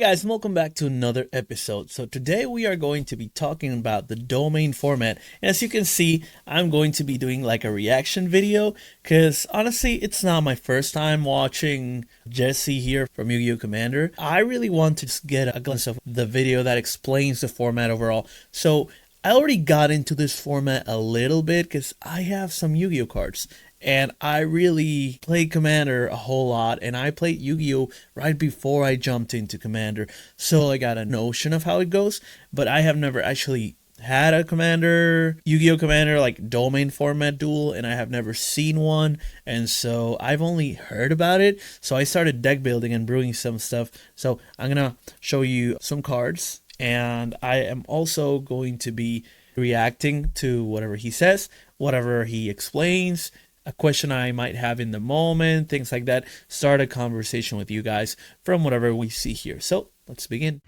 Guys, and welcome back to another episode. So today we are going to be talking about the domain format. And as you can see, I'm going to be doing like a reaction video because honestly, it's not my first time watching Jesse here from Yu-Gi-Oh! Commander. I really want to just get a glimpse of the video that explains the format overall. So I already got into this format a little bit because I have some Yu-Gi-Oh! Cards. And I really played Commander a whole lot, and I played Yu-Gi-Oh! Right before I jumped into Commander. So I got a notion of how it goes, but I have never actually had a Commander, Yu-Gi-Oh! Commander, like domain format duel, and I have never seen one, and so I've only heard about it. So I started deck building and brewing some stuff. So I'm gonna show you some cards, and I am also going to be reacting to whatever he says, whatever he explains, a question I might have in the moment, things like that. Start a conversation with you guys from whatever we see here. So let's begin.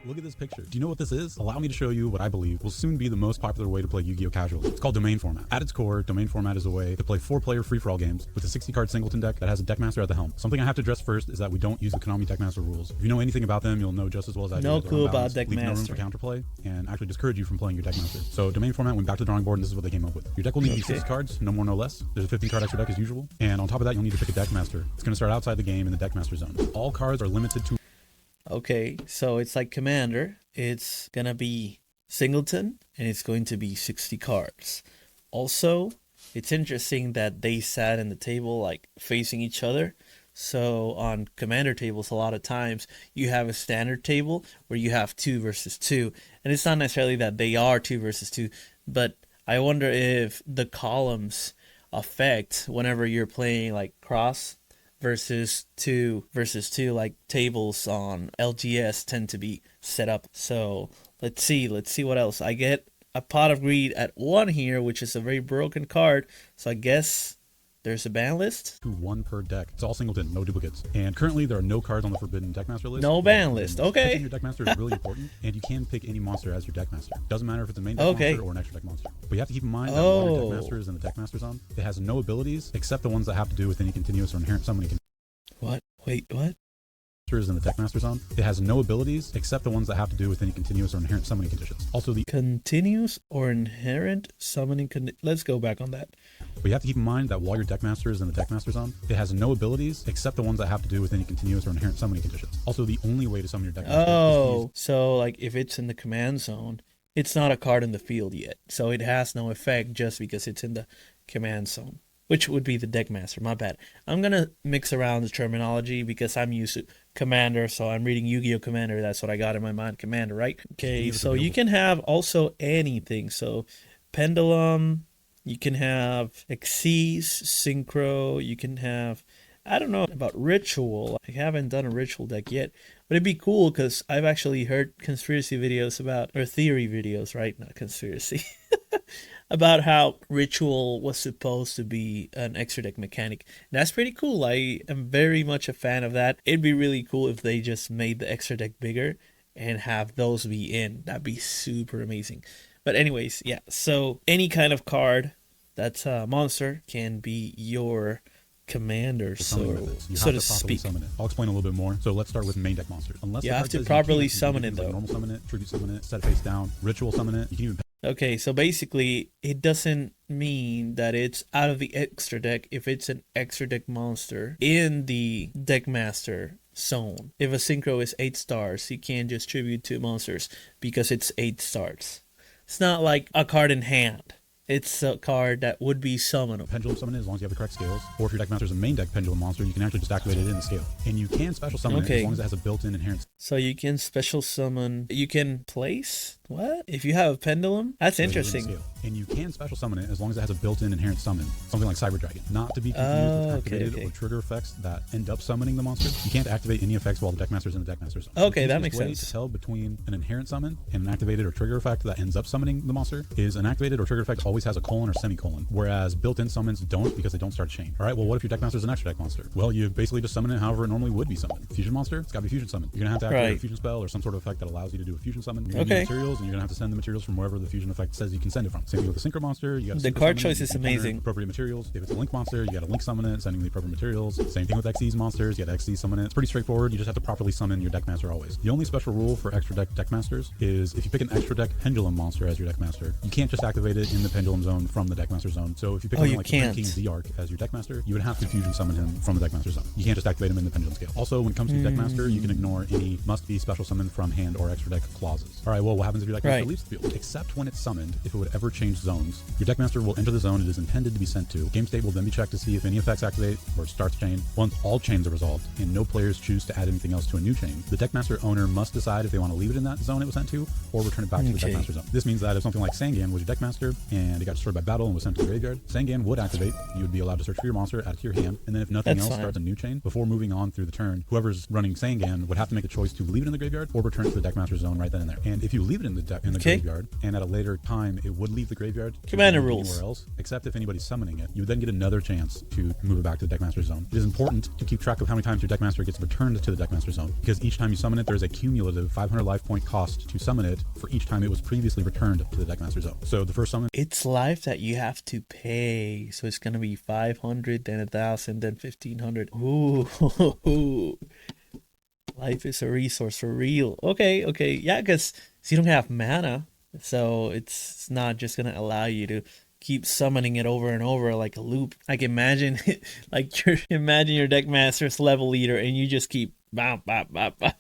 Look at this picture. Do you know what this is? Allow me to show you what I believe will soon be the most popular way to play Yu-Gi-Oh! Casually. It's called domain format. At its core, domain format is a way to play 4-player free-for-all games with a 60-card singleton deck that has a deckmaster at the helm. Something I have to address first is that we don't use the Konami deckmaster rules. If you know anything about them, you'll know just as well as I do. No clue about deckmaster. Leave no room for counterplay and actually discourage you from playing your deckmaster. So domain format went back to the drawing board, and this is what they came up with. Your deck will need to be 6 cards, no more, no less. There's a 15-card extra deck as usual, and on top of that, you'll need to pick a deckmaster. It's going to start outside the game in the deckmaster zone. All cards are limited to. Okay, so it's like Commander. It's gonna be singleton, and it's going to be 60 cards. Also, it's interesting that they sat in the table like facing each other. So on Commander tables, a lot of times you have a standard table where you have 2 versus 2, and it's not necessarily that they are 2 versus 2, but I wonder if the columns affect whenever you're playing like cross versus 2 versus 2, like tables on LGS tend to be set up. So let's see what else. I get a Pot of Greed at 1 here, which is a very broken card, so I guess there's a ban list. 1 per deck. It's all singleton, no duplicates. And currently there are no cards on the forbidden deckmaster list. No ban list. Okay. Picking your deckmaster is really important, and you can pick any monster as your deckmaster. Doesn't matter if it's a main deck monster or an extra deck monster. But you have to keep in mind that while your deckmaster is in the deckmaster zone, it has no abilities except the ones that have to do with any continuous or inherent summoning. What? Wait, what? Is in the deckmaster zone. It has no abilities except the ones that have to do with any continuous or inherent summoning conditions. Also the continuous or inherent summoning let's go back on that. But you have to keep in mind that while your deckmaster is in the deckmaster zone, it has no abilities except the ones that have to do with any continuous or inherent summoning conditions. Also, the only way to summon your deckmaster so like if it's in the command zone, it's not a card in the field yet. So it has no effect just because it's in the command zone, which would be the deckmaster. My bad. I'm gonna mix around the terminology because I'm used to Commander, so I'm reading Yu-Gi-Oh! Commander. That's what I got in my mind. Commander, right? Okay, so you can have also anything. So Pendulum, you can have Xyz, Synchro, you can have, I don't know about Ritual. I haven't done a Ritual deck yet, but it'd be cool because I've actually heard conspiracy videos about, or theory videos, right? Not conspiracy. About how Ritual was supposed to be an extra deck mechanic. And that's pretty cool. I am very much a fan of that. It'd be really cool if they just made the extra deck bigger and have those be in. That'd be super amazing. But anyways, yeah. So any kind of card that's a monster can be your commander, so to speak. Summon it. I'll explain a little bit more. So let's start with main deck monsters. Unless you have to properly summon it though. Normal summon it, tribute summon it, set it face down, ritual summon it. You can even. Okay, so basically, it doesn't mean that it's out of the extra deck if it's an extra deck monster in the deckmaster zone. If a synchro is 8 stars, you can't just tribute 2 monsters because it's 8 stars. It's not like a card in hand. It's a card that would be summonable. Pendulum summon it as long as you have the correct scales. Or if your deckmaster is a main deck pendulum monster, you can actually just activate it in the scale. And you can special summon it as long as it has a built-in inherent. So you can special summon. You can place? What? If you have a pendulum? That's interesting. And you can special summon it as long as it has a built-in inherent summon. Something like Cyber Dragon. Not to be confused with activated or trigger effects that end up summoning the monster. You can't activate any effects while the deckmaster is in the deckmaster zone. Okay, that makes sense. The tell between an inherent summon and an activated or trigger effect that ends up summoning the monster is an activated or trigger effect always has a colon or semicolon, whereas built-in summons don't because they don't start a chain. All right, well, what if your deckmaster is an extra deck monster? Well, you basically just summon it however it normally would be summoned. Fusion monster, it's got to be fusion summon. You're gonna have to activate a fusion spell or some sort of effect that allows you to do a fusion summon. You're gonna need materials, materials, and you're gonna have to send the materials from wherever the fusion effect says you can send it from. Same thing with the synchro monster. You got The card choice is amazing. Appropriate materials. If it's a link monster, you got to link summon it, sending the appropriate materials. Same thing with XYZ monsters. You got to XYZ summon it. It's pretty straightforward. You just have to properly summon your deck master always. The only special rule for extra deck masters is if you pick an extra deck pendulum monster as your deck master, you can't just activate it in the pendulum zone from the deck master zone. So if you pick something like King Z-Arc as your deck master, you would have to fusion summon him from the deck master zone. You can't just activate him in the pendulum scale. Also, when it comes to deck master, you can ignore any must be special summon from hand or extra deck clauses. All right, well, what happens if your deck master leaves the field? Except when it's summoned, if it would ever change zones, your deck master will enter the zone it is intended to be sent to. Game state will then be checked to see if any effects activate or starts chain. Once all chains are resolved and no players choose to add anything else to a new chain, the deck master owner must decide if they want to leave it in that zone it was sent to or return it back to the deck master zone. This means that if something like Sangan was your deck master and it got destroyed by battle and was sent to the graveyard, Sangan would activate. You would be allowed to search for your monster, add it to your hand, and then if nothing else starts a new chain, before moving on through the turn, whoever's running Sangan would have to make a choice to leave it in the graveyard or return it to the deck master zone right then and there. And if you leave it in the graveyard and at a later time it would leave the graveyard commander rules anywhere else, except if anybody's summoning it, you would then get another chance to move it back to the deckmaster zone. It is important to keep track of how many times your deckmaster gets returned to the deckmaster zone, because each time you summon it, there is a cumulative 500 life point cost to summon it for each time it was previously returned to the deckmaster zone. So the first summon, it's life that you have to pay, so it's gonna be 500, then 1,000, then 1,500. Ooh, life is a resource for real. Okay, yeah, because you don't have mana, so it's not just gonna allow you to keep summoning it over and over like a loop. Like imagine your deck master's level leader and you just keep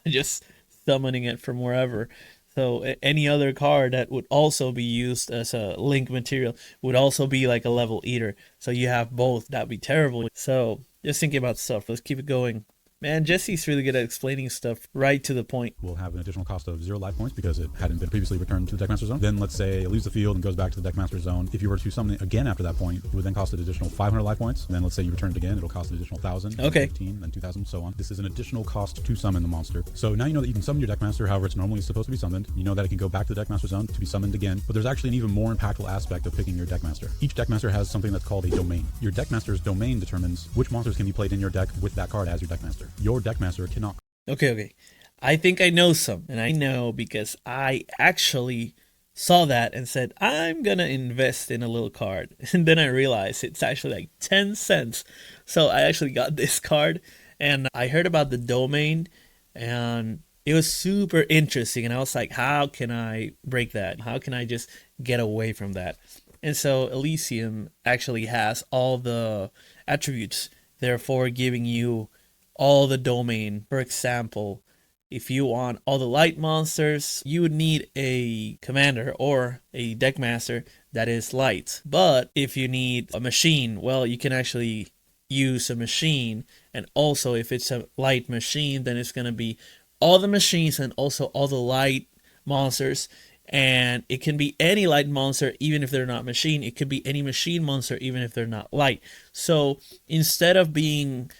just summoning it from wherever. So any other card that would also be used as a link material would also be like a level eater. So you have both. That'd be terrible. So just thinking about stuff. Let's keep it going. Man, Jesse's really good at explaining stuff right to the point. Will have an additional cost of 0 life points because it hadn't been previously returned to the deckmaster zone. Then let's say it leaves the field and goes back to the deckmaster zone. If you were to summon it again after that point, it would then cost an additional 500 life points. And then let's say you return it again, it'll cost an additional 1,000, 15, then 2,000, so on. This is an additional cost to summon the monster. So now you know that you can summon your deckmaster however it's normally supposed to be summoned. You know that it can go back to the deckmaster zone to be summoned again. But there's actually an even more impactful aspect of picking your deckmaster. Each deckmaster has something that's called a domain. Your deckmaster's domain determines which monsters can be played in your deck with that card as your deckmaster. Your deckmaster cannot. Okay. I think I know some, and I know because I actually saw that and said, I'm gonna invest in a little card. And then I realized it's actually like 10 cents. So I actually got this card, and I heard about the domain, and it was super interesting. And I was like, how can I break that? How can I just get away from that? And so Elysium actually has all the attributes, therefore giving you all the domain. For example, if you want all the light monsters, you would need a commander or a deck master that is light. But if you need a machine, well, you can actually use a machine. And also if it's a light machine, then it's going to be all the machines and also all the light monsters. And it can be any light monster even if they're not machine. It could be any machine monster even if they're not light. So instead of being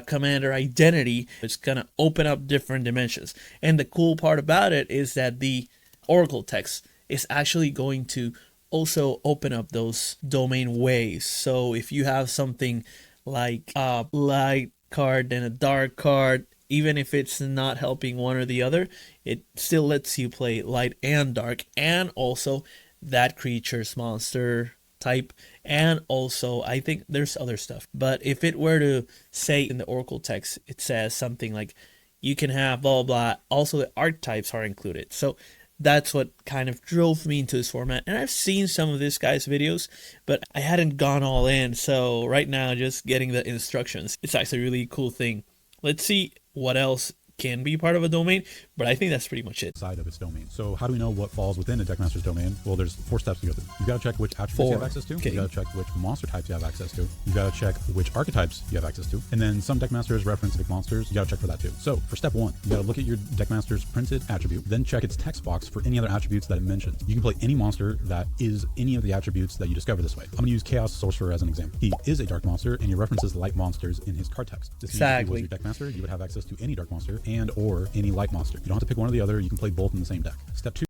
commander identity, it's gonna open up different dimensions. And the cool part about it is that the oracle text is actually going to also open up those domain ways. So if you have something like a light card and a dark card, even if it's not helping one or the other, it still lets you play light and dark, and also that creature's monster type, and also I think there's other stuff. But if it were to say in the oracle text, it says something like you can have blah blah, also the archetypes are included. So that's what kind of drove me into this format. And I've seen some of this guy's videos, but I hadn't gone all in. So right now, just getting the instructions, it's actually a really cool thing. Let's see what else can be part of a domain, but I think that's pretty much it. Side of its domain. So how do we know what falls within a deckmaster's domain? Well, there's 4 steps to go through. You've got to check which attributes you have access to. Okay. You've got to check which monster types you have access to. You've got to check which archetypes you have access to. And then some deckmasters reference specific monsters. You got to check for that too. So for step 1, you got to look at your deckmaster's printed attribute, then check its text box for any other attributes that it mentions. You can play any monster that is any of the attributes that you discover this way. I'm going to use Chaos Sorcerer as an example. He is a dark monster and he references light monsters in his card text. This means if he was your deckmaster, you would have access to any dark monster and or any light monster. You don't have to pick one or the other. You can play both in the same deck. Step 2.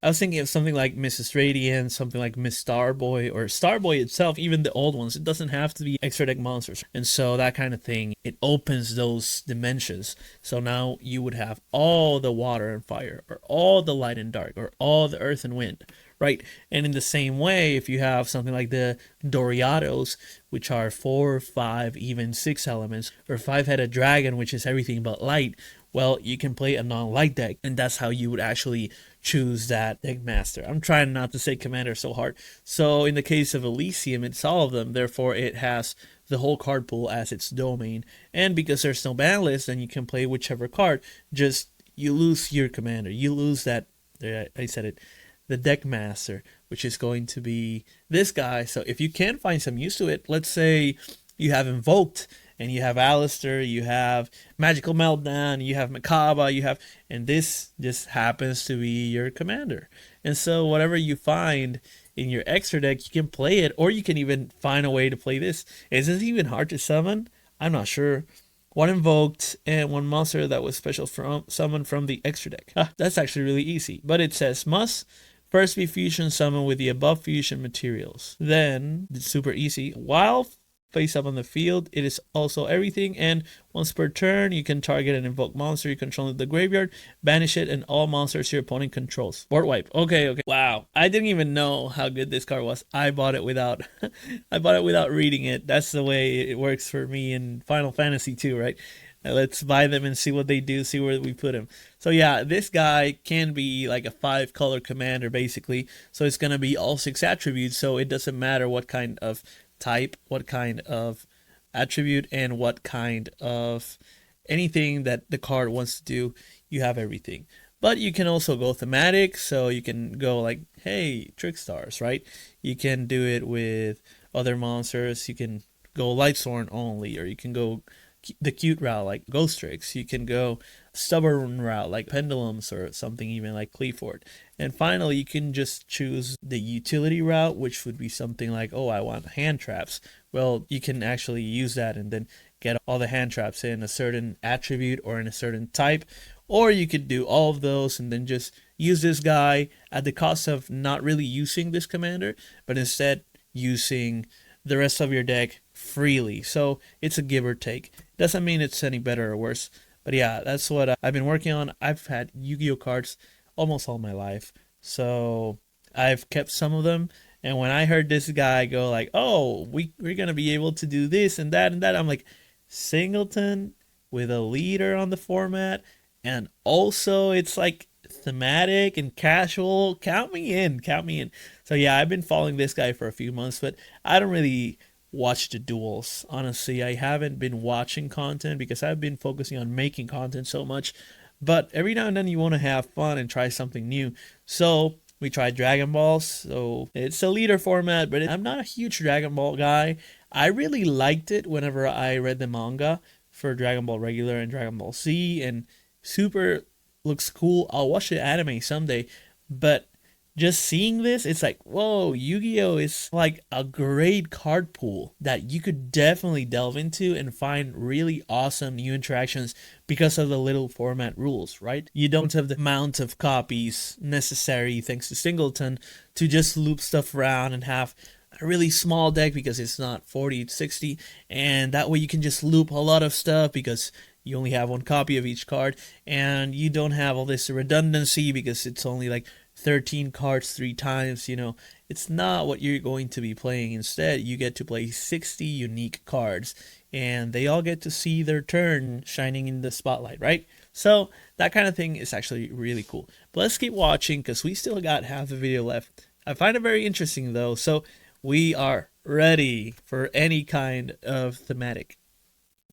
I was thinking of something like Mrs. Radiant, something like Miss Starboy, or Starboy itself, even the old ones. It doesn't have to be extra deck monsters. And so that kind of thing, it opens those dimensions. So now you would have all the water and fire, or all the light and dark, or all the earth and wind, right? And in the same way, if you have something like the Doriados, which are 4, 5, even 6 elements, or 5-headed dragon, which is everything but light, well, you can play a non-light deck, and that's how you would actually choose that deck master. I'm trying not to say commander so hard. So in the case of Elysium, it's all of them. Therefore, it has the whole card pool as its domain. And because there's no ban list, then you can play whichever card. Just you lose your commander. You lose that. I said it. The deck master, which is going to be this guy. So if you can find some use to it, let's say you have Invoked, and you have Alistair, you have Magical Meltdown, you have Makaba, and this just happens to be your commander. And so whatever you find in your extra deck, you can play it, or you can even find a way to play this. Is this even hard to summon? I'm not sure. 1 Invoked and 1 monster that was special from summoned from the extra deck. That's actually really easy. But it says must first be fusion summoned with the above fusion materials. Then, it's super easy. While face up on the field, it is also everything, and once per turn you can target an invoked monster you control in the graveyard, banish it, and all monsters your opponent controls. Board wipe. Okay. Wow, I didn't even know how good this card was. I bought it without I bought it without reading it. That's the way it works for me in Final Fantasy 2, right? Let's buy them and see what they do, see where we put them. So yeah, this guy can be like a 5-color commander basically. So it's gonna be all 6 attributes, so it doesn't matter what kind of type, what kind of attribute, and what kind of anything that the card wants to do. You have everything. But you can also go thematic, so you can go like, hey, Trick Stars, right? You can do it with other monsters. You can go Lightsworn only, or you can go the cute route like Ghost Tricks. You can go stubborn route like Pendulums, or something even like Cleaford. And finally, you can just choose the utility route, which would be something like, oh, I want hand traps. Well, you can actually use that and then get all the hand traps in a certain attribute or in a certain type. Or you could do all of those and then just use this guy at the cost of not really using this commander, but instead using the rest of your deck freely. So it's a give or take. Doesn't mean it's any better or worse. But yeah, that's what I've been working on. I've had Yu-Gi-Oh cards almost all my life, so I've kept some of them. And when I heard this guy go like, oh, we're gonna be able to do this and that, I'm like, singleton with a leader on the format, and also it's like thematic and casual. Count me in. So yeah, I've been following this guy for a few months, but I don't really watch the duels. Honestly, I haven't been watching content because I've been focusing on making content so much. But every now and then you want to have fun and try something new. So we tried Dragon Balls. So it's a leader format, but I'm not a huge Dragon Ball guy. I really liked it whenever I read the manga for Dragon Ball Regular and Dragon Ball Z, and Super looks cool. I'll watch the anime someday, but just seeing this, it's like, whoa, Yu-Gi-Oh is like a great card pool that you could definitely delve into and find really awesome new interactions because of the little format rules, right? You don't have the amount of copies necessary, thanks to Singleton, to just loop stuff around and have a really small deck because it's not 40, 60, and that way you can just loop a lot of stuff because you only have 1 copy of each card, and you don't have all this redundancy because it's only like 13 cards 3 times. It's not what you're going to be playing. Instead, you get to play 60 unique cards, and they all get to see their turn shining in the spotlight, right? So that kind of thing is actually really cool. But let's keep watching because we still got half the video left. I find it very interesting though, so we are ready for any kind of thematic.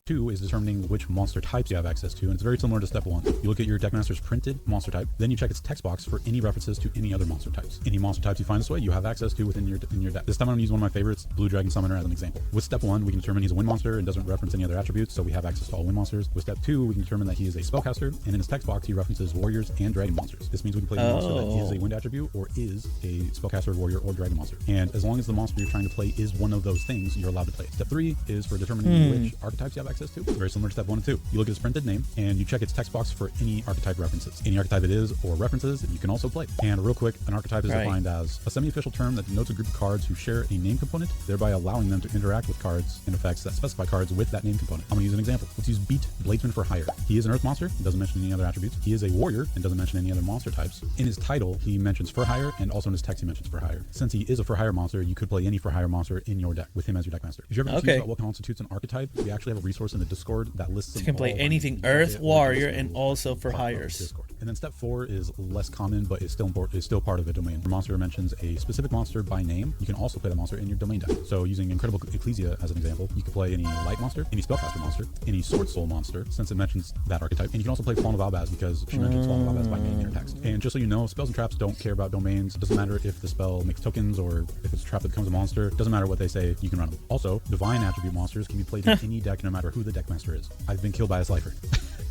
2 is determining which monster types you have access to, and it's very similar to step 1. You look at your deckmaster's printed monster type, then you check its text box for any references to any other monster types. Any monster types you find this way, you have access to within your deck. This time I'm going to use one of my favorites, Blue Dragon Summoner, as an example. With step 1, we can determine he's a wind monster and doesn't reference any other attributes, so we have access to all wind monsters. With step 2, we can determine that he is a spellcaster, and in his text box he references warriors and dragon monsters. This means we can play a monster that is a wind attribute or is a spellcaster, warrior, or dragon monster. And as long as the monster you're trying to play is one of those things, you're allowed to play it. Step 3 is for determining which archetypes you have access to. Very similar to step 1 and 2. You look at its printed name and you check its text box for any archetype references. Any archetype it is or references, you can also play. And real quick, an archetype is defined as a semi-official term that denotes a group of cards who share a name component, thereby allowing them to interact with cards and effects that specify cards with that name component. I'm going to use an example. Let's use Beat Bladesman for Hire. He is an Earth monster, doesn't mention any other attributes. He is a warrior and doesn't mention any other monster types. In his title, he mentions for hire, and also in his text, he mentions for hire. Since he is a for hire monster, you could play any for hire monster in your deck with him as your deck master. If you're ever confused about what constitutes an archetype, we actually have a resource in the Discord that lists. You can play anything Earth, warrior, and also for hires. Discord. And then step 4 is less common, but is still important. Is still part of a domain. Your monster mentions a specific monster by name. You can also play the monster in your domain deck. So using Incredible Ecclesia as an example, you could play any light monster, any spellcaster monster, any sword soul monster, since it mentions that archetype. And you can also play Fallen of Albaz because she mentions Fallen of Albaz by name in her text. And just so you know, spells and traps don't care about domains. It doesn't matter if the spell makes tokens or if it's a trap that becomes a monster. It doesn't matter what they say, you can run them. Also, divine attribute monsters can be played in any deck no matter who the deck master is. I've been killed by a Slifer.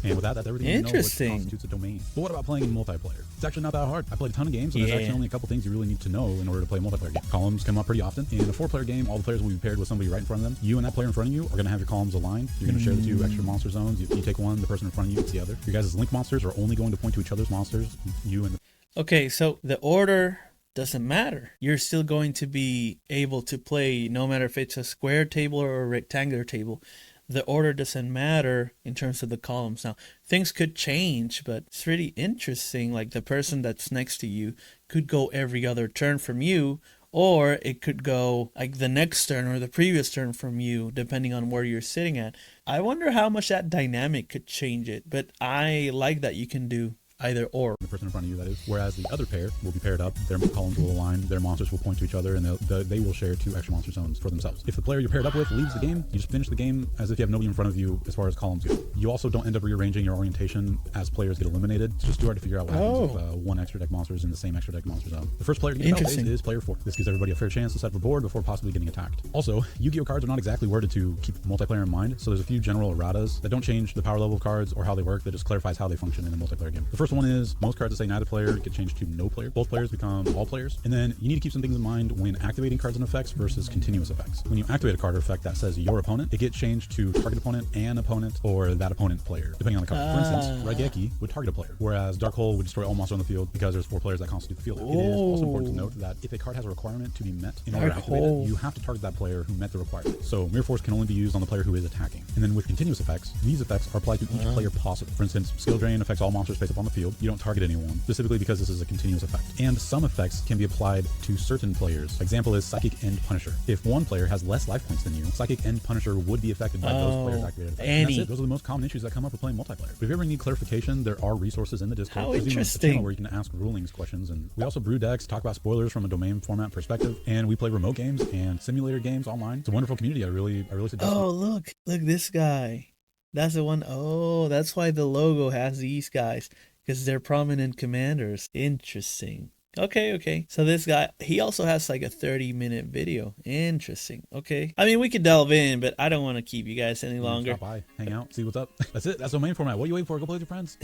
And with that, that's everything you know what constitutes a domain. But what about playing in multiplayer? It's actually not that hard. I played a ton of games, and there's actually only a couple things you really need to know in order to play a multiplayer game. Columns come up pretty often. In a 4-player game, all the players will be paired with somebody right in front of them. You and that player in front of you are going to have your columns aligned. You're going to share the 2 extra monster zones. You take one, the person in front of you gets the other. Your guys' link monsters are only going to point to each other's monsters. You and the... Okay, so the order doesn't matter. You're still going to be able to play no matter if it's a square table or a rectangular table. The order doesn't matter in terms of the columns. Now, things could change, but it's really interesting. Like the person that's next to you could go every other turn from you, or it could go like the next turn or the previous turn from you, depending on where you're sitting at. I wonder how much that dynamic could change it, but I like that you can do either or. The person in front of you, that is. Whereas the other pair will be paired up, their columns will align, their monsters will point to each other, and they will share 2 extra monster zones for themselves. If the player you're paired up with leaves the game, you just finish the game as if you have nobody in front of you as far as columns go. You also don't end up rearranging your orientation as players get eliminated. It's just too hard to figure out what happens if one extra deck monster is in the same extra deck monster zone. The first player to get out is player 4. This gives everybody a fair chance to set up a board before possibly getting attacked. Also, Yu-Gi-Oh cards are not exactly worded to keep multiplayer in mind, so there's a few general erratas that don't change the power level of cards or how they work, that just clarifies how they function in a multiplayer game. The first one is most cards that say neither player get changed to no player. Both players become all players. And then you need to keep some things in mind when activating cards and effects versus continuous effects. When you activate a card or effect that says your opponent, it gets changed to target opponent, an opponent, or that opponent player, depending on the card. For instance, Raigeki would target a player, whereas Dark Hole would destroy all monsters on the field because there's 4 players that constitute the field. It is also important to note that if a card has a requirement to be met in order to activate it, you have to target that player who met the requirement. So Mirror Force can only be used on the player who is attacking. And then with continuous effects, these effects are applied to each player possible. For instance, Skill Drain affects all monsters based upon the field. You don't target anyone, specifically because this is a continuous effect. And some effects can be applied to certain players. Example is Psychic End Punisher. If one player has less life points than you, Psychic End Punisher would be affected by those players' activated effects. And that's it. Those are the most common issues that come up with playing multiplayer. But if you ever need clarification, there are resources in the Discord. How There's interesting. Even a channel where you can ask rulings questions. And we also brew decks, talk about spoilers from a domain format perspective, and we play remote games and simulator games online. It's a wonderful community. I really suggest it. Oh, look this guy. That's the one. Oh, that's why the logo has these guys, because they're prominent commanders. Interesting. Okay. So this guy, he also has like a 30-minute video. Interesting. Okay. I mean, we could delve in, but I don't want to keep you guys any longer. Stop by, hang out, see what's up. That's it. That's domain format. What are you waiting for? Go play with your friends.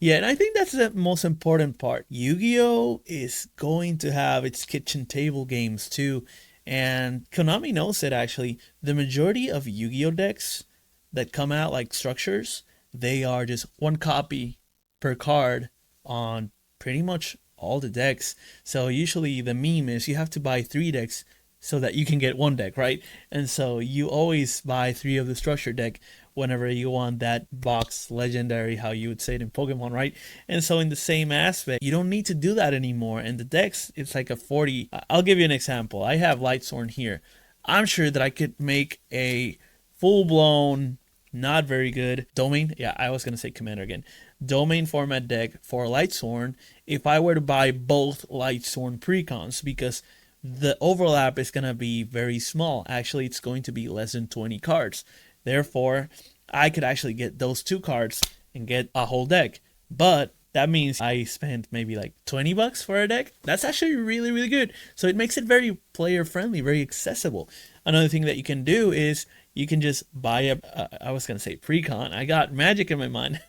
Yeah, and I think that's the most important part. Yu-Gi-Oh is going to have its kitchen table games too. And Konami knows it actually. The majority of Yu-Gi-Oh decks that come out like structures, they are just 1 copy per card on pretty much all the decks. So usually the meme is you have to buy 3 decks so that you can get 1 deck, right? And so you always buy 3 of the structure deck whenever you want that box legendary, how you would say it in Pokemon, right? And so in the same aspect, you don't need to do that anymore. And the decks, it's like a 40. I'll give you an example. I have Lightsworn here. I'm sure that I could make a full-blown, not very good domain. Yeah, I was going to say commander again. Domain format deck for Lightsworn if I were to buy both Lightsworn precons, because the overlap is going to be very small. Actually, it's going to be less than 20 cards. Therefore, I could actually get those 2 cards and get a whole deck. But that means I spent maybe like $20 for a deck. That's actually really, really good. So it makes it very player friendly, very accessible. Another thing that you can do is you can just buy I was going to say precon. I got magic in my mind.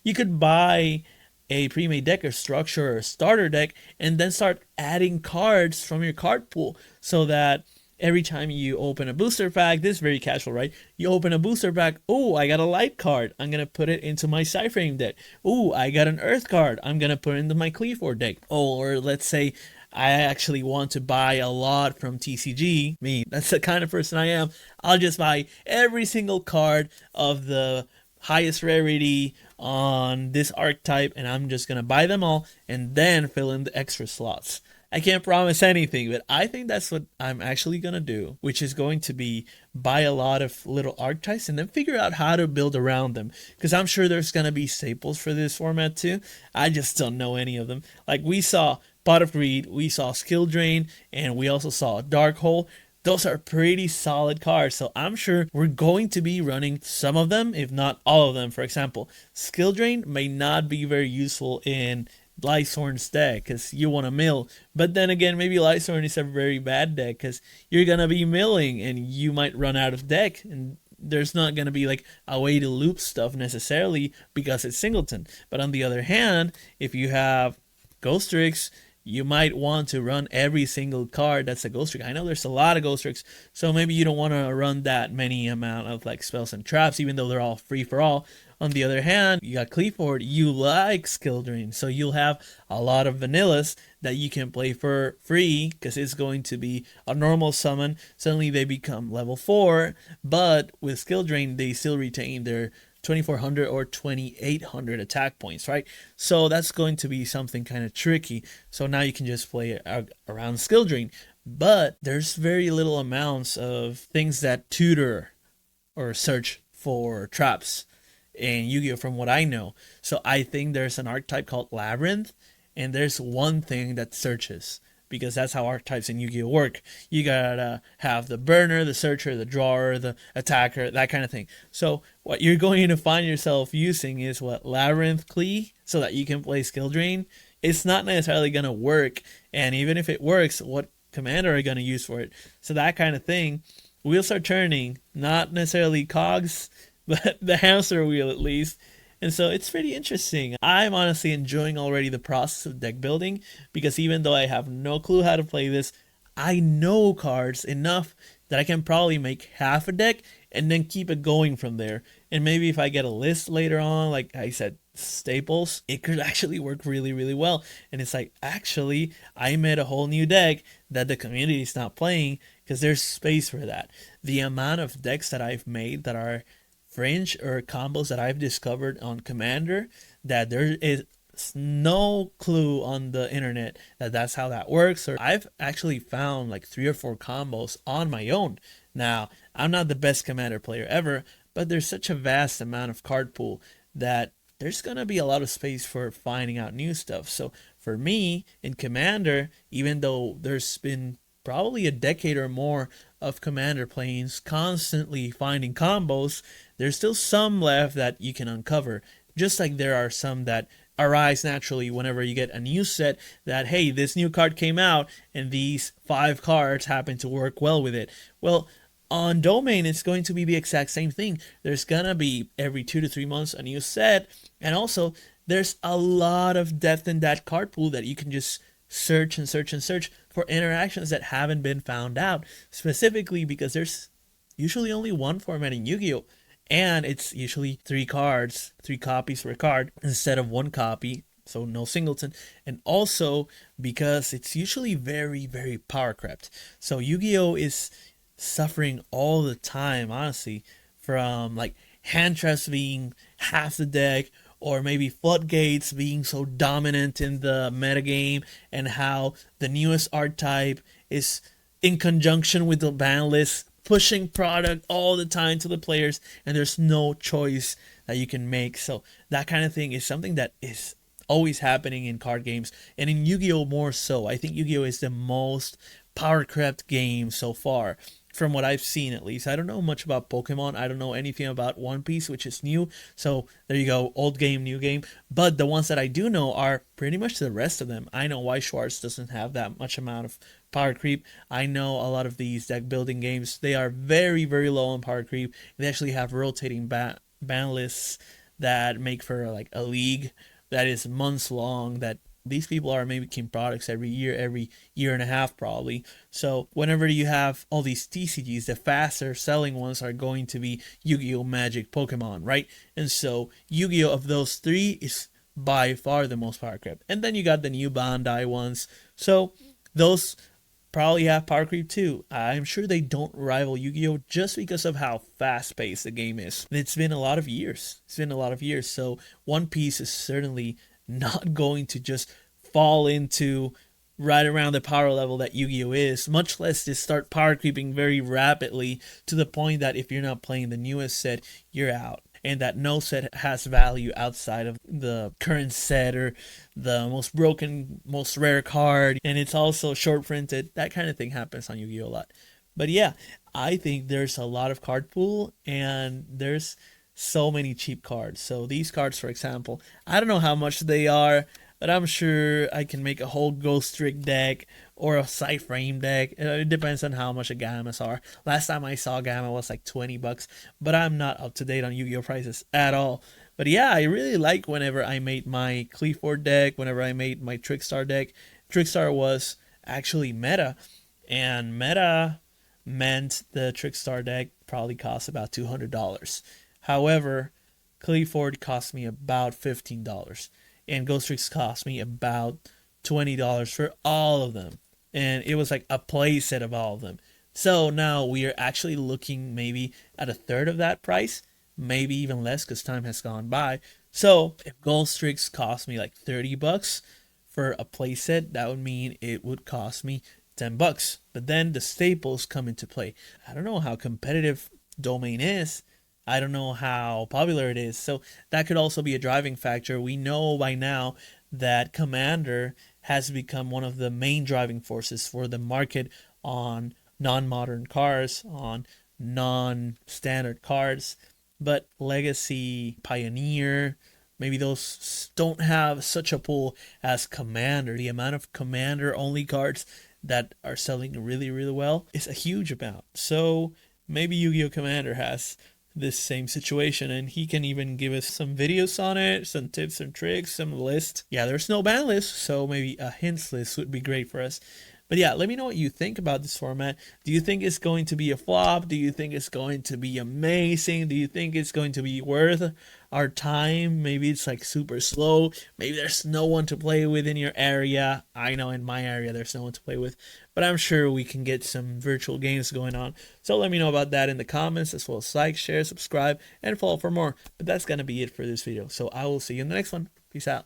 You could buy a pre-made deck or structure or starter deck and then start adding cards from your card pool so that every time you open a booster pack, this is very casual, right? You open a booster pack, oh, I got a light card. I'm going to put it into my Cyframe deck. Oh, I got an Earth card. I'm going to put it into my Cleaver deck. Oh, or let's say I actually want to buy a lot from TCG. Me, that's the kind of person I am. I'll just buy every single card of the highest rarity on this archetype, and I'm just gonna buy them all and then fill in the extra slots. I can't promise anything, but I think that's what I'm actually gonna do, which is going to be buy a lot of little archetypes and then figure out how to build around them. Because I'm sure there's gonna be staples for this format too. I just don't know any of them. Like we saw Pot of Greed, we saw Skill Drain, and we also saw Dark Hole. Those are pretty solid cards, so I'm sure we're going to be running some of them, if not all of them. For example, Skill Drain may not be very useful in Lysorn's deck because you want to mill, but then again, maybe Lysorn is a very bad deck because you're gonna be milling and you might run out of deck, and there's not gonna be like a way to loop stuff necessarily because it's singleton. But on the other hand, if you have Ghost Tricks, you might want to run every single card that's a ghost trick. I know there's a lot of ghost tricks, so maybe you don't want to run that many amount of like spells and traps, even though they're all free for all. On the other hand, you got Cleaver, you like Skill Drain, so you'll have a lot of vanillas that you can play for free because it's going to be a normal summon. Suddenly they become level 4, but with Skill Drain, they still retain their 2400 or 2800 attack points, right? So that's going to be something kind of tricky. So now you can just play around Skill Drain, but there's very little amounts of things that tutor or search for traps in Yu-Gi-Oh from what I know. So I think there's an archetype called Labyrinth, and there's one thing that searches, because that's how archetypes in Yu-Gi-Oh work. You gotta have the burner, the searcher, the drawer, the attacker, that kind of thing. So what you're going to find yourself using is what, Labyrinth Klee, so that you can play Skill Drain. It's not necessarily gonna work, and even if it works, what commander are you gonna use for it? So that kind of thing, wheels are turning, not necessarily cogs, but the hamster wheel at least. And so it's pretty interesting. I'm honestly enjoying already the process of deck building because even though I have no clue how to play this, I know cards enough that I can probably make half a deck and then keep it going from there. And maybe if I get a list later on, like I said, staples, it could actually work really, really well. And it's like, actually, I made a whole new deck that the community is not playing because there's space for that. The amount of decks that I've made that are fringe or combos that I've discovered on Commander, that there is no clue on the internet that that's how that works. Or I've actually found like 3 or 4 combos on my own. Now, I'm not the best Commander player ever, but there's such a vast amount of card pool that there's going to be a lot of space for finding out new stuff. So for me in Commander, even though there's been probably a decade or more of Commander planes constantly finding combos, there's still some left that you can uncover. Just like there are some that arise naturally whenever you get a new set that, hey, this new card came out and these 5 cards happen to work well with it. Well, on Domain, it's going to be the exact same thing. There's gonna be every 2 to 3 months a new set, and also there's a lot of depth in that card pool that you can just search and search and search for interactions that haven't been found out, specifically because there's usually only one format in Yu-Gi-Oh! And it's usually 3 cards, 3 copies per card instead of 1 copy, so no singleton. And also because it's usually very, very power crept. So Yu-Gi-Oh! Is suffering all the time, honestly, from like hand traps being half the deck, or maybe floodgates being so dominant in the metagame, and how the newest archetype is in conjunction with the ban list pushing product all the time to the players, and there's no choice that you can make. So that kind of thing is something that is always happening in card games, and in Yu-Gi-Oh! More so. I think Yu-Gi-Oh! Is the most power crept game so far, from what I've seen at least. I don't know much about Pokemon. I don't know anything about One Piece, which is new. So there you go, old game, new game. But the ones that I do know are pretty much the rest of them. I know why Schwartz doesn't have that much amount of power creep. I know a lot of these deck building games, they are very, very low on power creep. They actually have rotating ban lists that make for like a league that is months long, that These people are making products every year and a half probably. So whenever you have all these TCGs, the faster selling ones are going to be Yu-Gi-Oh, Magic, Pokemon, right? And so Yu-Gi-Oh of those three is by far the most power creep. And then you got the new Bandai ones. So those probably have power creep too. I'm sure they don't rival Yu-Gi-Oh just because of how fast-paced the game is. It's been a lot of years. It's been a lot of years. So One Piece is certainly not going to just fall into right around the power level that Yu-Gi-Oh is, much less just start power creeping very rapidly to the point that if you're not playing the newest set, you're out. And that no set has value outside of the current set or the most broken, most rare card. And it's also short printed. That kind of thing happens on Yu-Gi-Oh! A lot. But yeah, I think there's a lot of card pool and there's so many cheap cards. So these cards, for example, I don't know how much they are, but I'm sure I can make a whole Ghost Trick deck or a Side Frame deck. It depends on how much the Gammas are. Last time I saw Gamma was like $20, but I'm not up to date on Yu-Gi-Oh prices at all. But yeah, I really like whenever I made my Cleaford deck, whenever I made my Trickstar deck. Trickstar was actually meta, and meta meant the Trickstar deck probably cost about $200. However, Cleaford cost me about $15, and Ghost Tricks cost me about $20 for all of them. And it was like a play set of all of them. So now we are actually looking maybe at a third of that price, maybe even less because time has gone by. So if Ghost Tricks cost me like $30 for a playset, that would mean it would cost me $10. But then the staples come into play. I don't know how competitive Domain is. I don't know how popular it is. So that could also be a driving factor. We know by now that Commander has become one of the main driving forces for the market on non-modern cars, on non-standard cards. But Legacy, Pioneer, maybe those don't have such a pull as Commander. The amount of Commander only cards that are selling really, really well is a huge amount. So maybe Yu-Gi-Oh! Commander has this same situation, and he can even give us some videos on it, some tips and tricks, some list. Yeah, there's no ban list, so maybe a hints list would be great for us. But yeah, let me know what you think about this format. Do you think it's going to be a flop? Do you think it's going to be amazing? Do you think it's going to be worth our time? Maybe it's like super slow. Maybe there's no one to play with in your area. I know in my area there's no one to play with, but I'm sure we can get some virtual games going on. So let me know about that in the comments, as well as like, share, subscribe, and follow for more. But that's going to be it for this video. So I will see you in the next one. Peace out.